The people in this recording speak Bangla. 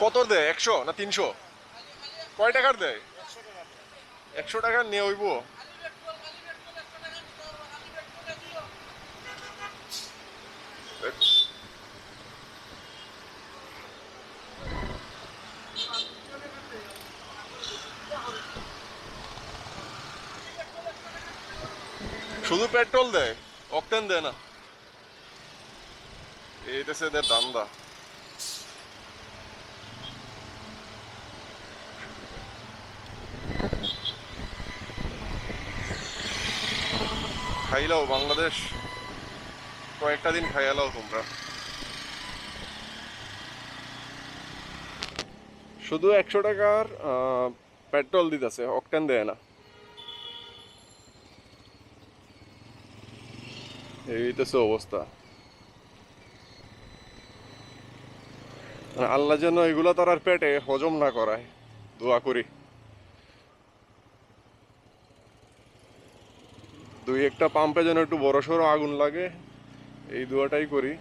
কত দেয়, 100 না 300? কয় টাকার দেয়? 100 টাকার নিয়ে হইব? শুধু পেট্রোল দেয়, অকটেন দেয় না। এইটাছে এদের ধান্দা। খাইলাও বাংলাদেশ, কয়েকটা দিন খাইয়ালাও তোমরা। শুধু 100 টাকার পেট্রোল দিতেছে, অকটেন দেয় না। এইটাছে অবস্থা। মানে আল্লাহ যেন এগুলো তার পেটে হজম না করায়, দোয়া করি। দুই একটা পাম্পে যেন একটু বড় সড়ো আগুন লাগে, এই দোয়াটাই করি।